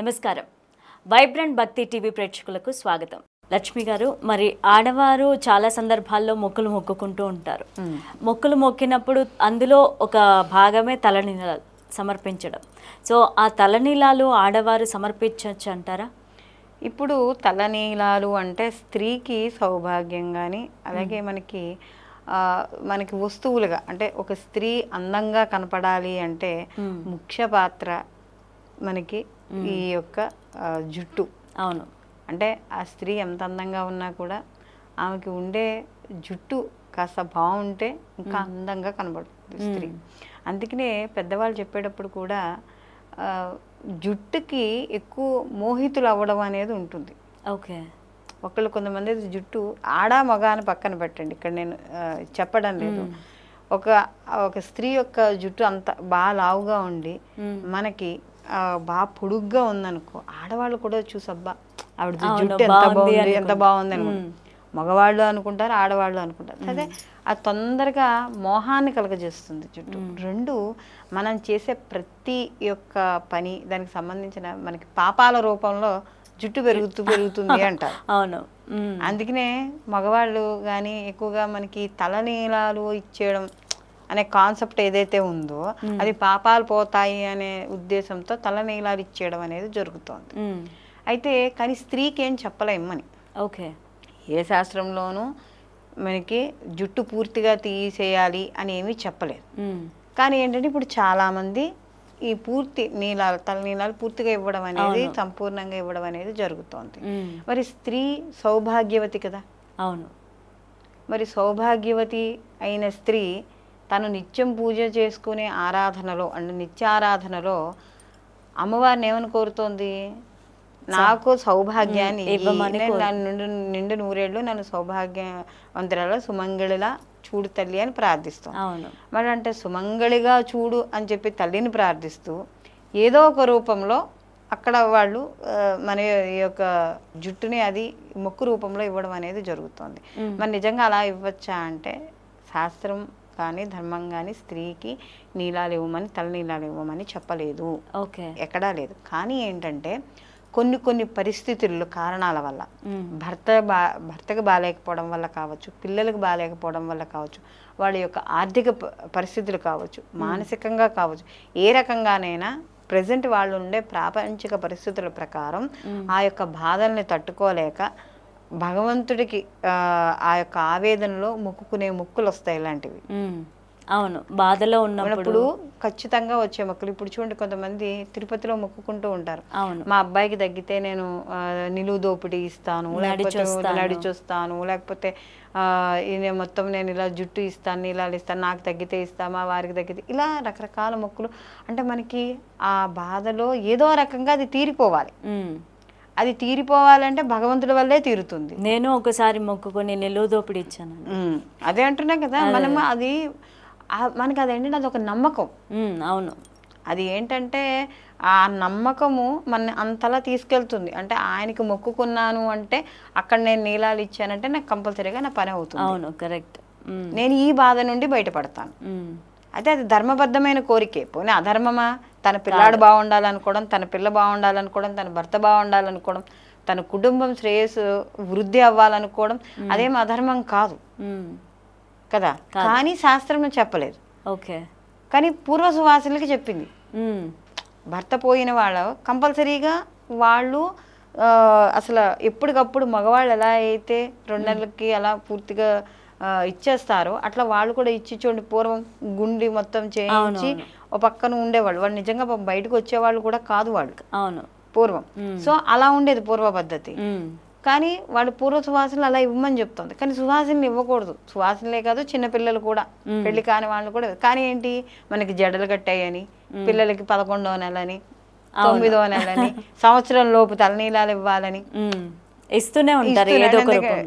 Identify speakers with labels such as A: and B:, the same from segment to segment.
A: నమస్కారం. వైబ్రెంట్ భక్తి టీవీ ప్రేక్షకులకు స్వాగతం. లక్ష్మి గారు, మరి ఆడవారు చాలా సందర్భాల్లో మొక్కులు మొక్కుకుంటూ ఉంటారు. మొక్కులు మొక్కినప్పుడు అందులో ఒక భాగమే తలనీలాలు సమర్పించడం. సో ఆ తలనీలాలు ఆడవారు సమర్పించవచ్చు అంటారా?
B: ఇప్పుడు తలనీలాలు అంటే స్త్రీకి సౌభాగ్యం కానీ, అలాగే మనకి వస్తువులుగా అంటే ఒక స్త్రీ అందంగా కనపడాలి అంటే ముఖ్య పాత్ర మనకి ఈ యొక్క జుట్టు.
A: అవును.
B: అంటే ఆ స్త్రీ ఎంత అందంగా ఉన్నా కూడా ఆమెకి ఉండే జుట్టు కాస్త బాగుంటే ఇంకా అందంగా కనబడుతుంది స్త్రీ. అందుకనే పెద్దవాళ్ళు చెప్పేటప్పుడు కూడా జుట్టుకి ఎక్కువ మోహితులు అవ్వడం అనేది ఉంటుంది.
A: ఓకే.
B: కొంతమంది జుట్టు ఆడ మగ అని పక్కన పెట్టండి, ఇక్కడ నేను చెప్పడం లేదు. ఒక స్త్రీ యొక్క జుట్టు అంత బాగా లావుగా ఉండి మనకి బాగా పొడుగ్గా ఉందనుకో, ఆడవాళ్ళు కూడా చూసబ్బా ఆవిడ జుట్టు ఎంత బాగుంది అనుకుంటారు. మగవాళ్ళు అనుకుంటారు, ఆడవాళ్ళు అనుకుంటారు. అదే అది తొందరగా మోహాన్ని కలగజేస్తుంది జుట్టు. రెండు మనం చేసే ప్రతి యొక్క పని దానికి సంబంధించిన మనకి పాపాల రూపంలో జుట్టు పెరుగుతుంది అంటారు.
A: అవును.
B: అందుకనే మగవాళ్ళు కానీ ఎక్కువగా మనకి తలనీలాలు ఇచ్చేయడం అనే కాన్సెప్ట్ ఏదైతే ఉందో అది పాపాలు పోతాయి అనే ఉద్దేశంతో తలనీలాలు ఇచ్చేయడం అనేది జరుగుతోంది. అయితే కానీ స్త్రీకి ఏం చెప్పలేమని.
A: ఓకే.
B: ఏ శాస్త్రంలోనూ మనకి జుట్టు పూర్తిగా తీసేయాలి అని ఏమీ చెప్పలేదు. కానీ ఏంటంటే ఇప్పుడు చాలామంది ఈ పూర్తి తలనీలాలు పూర్తిగా ఇవ్వడం అనేది, సంపూర్ణంగా ఇవ్వడం అనేది జరుగుతోంది. మరి స్త్రీ సౌభాగ్యవతి కదా.
A: అవును. మరి
B: సౌభాగ్యవతి అయిన స్త్రీ తను నిత్యం పూజ చేసుకునే ఆరాధనలో అంటే నిత్యారాధనలో అమ్మవారిని ఏమని కోరుతోంది? నాకు సౌభాగ్యాన్ని నిండు నూరేళ్ళు నన్ను సౌభాగ్యవంతురాలా సుమంగళిలా చూడు తల్లి అని ప్రార్థిస్తాం. మరి అంటే సుమంగళిగా చూడు అని చెప్పి తల్లిని ప్రార్థిస్తూ ఏదో ఒక రూపంలో అక్కడ వాళ్ళు మన యొక్క జుట్టుని అది మొక్కు రూపంలో ఇవ్వడం అనేది జరుగుతుంది. మరి నిజంగా అలా ఇవ్వచ్చా అంటే శాస్త్రం కానీ ధర్మం కానీ స్త్రీకి నీలాలు ఇవ్వమని తలనీలాలు ఇవ్వమని చెప్పలేదు.
A: ఓకే.
B: ఎక్కడా లేదు. కానీ ఏంటంటే కొన్ని పరిస్థితుల్లో కారణాల వల్ల భర్తకు బాగాలేకపోవడం వల్ల కావచ్చు, పిల్లలకు బాగాలేకపోవడం వల్ల కావచ్చు, వాళ్ళ యొక్క ఆర్థిక పరిస్థితులు కావచ్చు, మానసికంగా కావచ్చు, ఏ రకంగానైనా ప్రజెంట్ వాళ్ళు ఉండే ప్రాపంచిక పరిస్థితుల ప్రకారం ఆ యొక్క బాధల్ని తట్టుకోలేక భగవంతుడికి ఆ యొక్క ఆవేదనలో మొక్కుకునే మొక్కులు వస్తాయి ఇలాంటివి.
A: అవును. బాధలో ఉన్నప్పుడు
B: ఖచ్చితంగా వచ్చే మొక్కులు. ఇప్పుడు చూడండి, కొంతమంది తిరుపతిలో మొక్కుకుంటూ ఉంటారు, మా అబ్బాయికి తగ్గితే నేను నిలువు దోపిడీ ఇస్తాను, లేకపోతే నడిచొస్తాను, లేకపోతే మొత్తం నేను ఇలా జుట్టు ఇస్తాను, నీలాలు ఇస్తాను, నాకు తగ్గితే ఇస్తామా, వారికి తగ్గితే, ఇలా రకరకాల మొక్కులు. అంటే మనకి ఆ బాధలో ఏదో రకంగా అది తీరిపోవాలి. అది తీరిపోవాలంటే భగవంతుడి వల్లే తీరుతుంది.
A: నేను ఒకసారి మొక్కుకొని నిలువు దోపిడీ ఇచ్చాను.
B: అదే అంటున్నా కదా, మనం అది మనకి అదేంటంటే అది ఒక నమ్మకం.
A: అవును.
B: అది ఏంటంటే ఆ నమ్మకము మన అంతలా తీసుకెళ్తుంది. అంటే ఆయనకి మొక్కుకున్నాను అంటే అక్కడ నేను నీలాలు ఇచ్చానంటే నాకు కంపల్సరీగా నా పని అవుతుంది.
A: అవును, కరెక్ట్.
B: నేను ఈ బాధ నుండి బయటపడతాను. అయితే అది ధర్మబద్ధమైన కోరికే. పోనీ అధర్మమా? తన పిల్లాడు బాగుండాలనుకోవడం, తన పిల్ల బాగుండాలనుకోవడం, తన భర్త బాగుండాలనుకోవడం, తన కుటుంబం శ్రేయస్సు వృద్ధి అవ్వాలనుకోవడం అదేం అధర్మం కాదు కదా. కానీ శాస్త్రం చెప్పలేదు.
A: ఓకే.
B: కానీ పూర్వ సువాసులకి చెప్పింది. భర్త పోయిన వాళ్ళు కంపల్సరీగా వాళ్ళు అసలు ఎప్పటికప్పుడు మగవాళ్ళు ఎలా అయితే 2 నెలలకి అలా పూర్తిగా ఇచ్చేస్తారో అట్లా వాళ్ళు కూడా ఇచ్చి చూడండి, పూర్వం గుండి మొత్తం చేయించి ఒక పక్కన ఉండేవాళ్ళు. వాళ్ళు నిజంగా బయటకు వచ్చేవాళ్ళు కూడా కాదు వాళ్ళు.
A: అవును,
B: పూర్వం. సో అలా ఉండేది పూర్వ పద్ధతి. కానీ వాళ్ళు పూర్వ సువాసనలు అలా ఇవ్వమని చెప్తుంది. కానీ సువాసనలు ఇవ్వకూడదు. సువాసనలే కాదు, చిన్నపిల్లలు కూడా, పెళ్లి కాని వాళ్ళు కూడా. కానీ ఏంటి, మనకి జడలు కట్టాయని, పిల్లలకి 11వ నెలని, 9వ నెలని, సంవత్సరం లోపు తలనీలాలు ఇవ్వాలని
A: ఇస్తూనే ఉంటారు.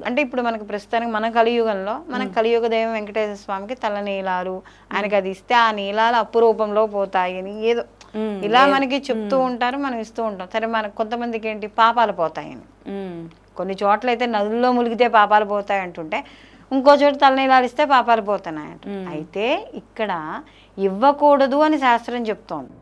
B: అంటే ఇప్పుడు మనకి ప్రస్తుతానికి మన కలియుగంలో కలియుగ దైవం వెంకటేశ్వర స్వామికి తలనీలాలు, ఆయనకి అది ఇస్తే ఆ నీలాలు అపురూపంలో పోతాయి అని ఏదో ఇలా మనకి చెప్తూ ఉంటారు, మనం ఇస్తూ ఉంటాం. సరే, మనకు కొంతమందికి ఏంటి పాపాలు పోతాయని, కొన్ని చోట్ల అయితే నదుల్లో ములిగితే పాపాలు పోతాయి అంటుంటే, ఇంకో చోట తలనీలాలు ఇస్తే పాపాలు పోతున్నాయంట. అయితే ఇక్కడ ఇవ్వకూడదు అని శాస్త్రం చెప్తోంది.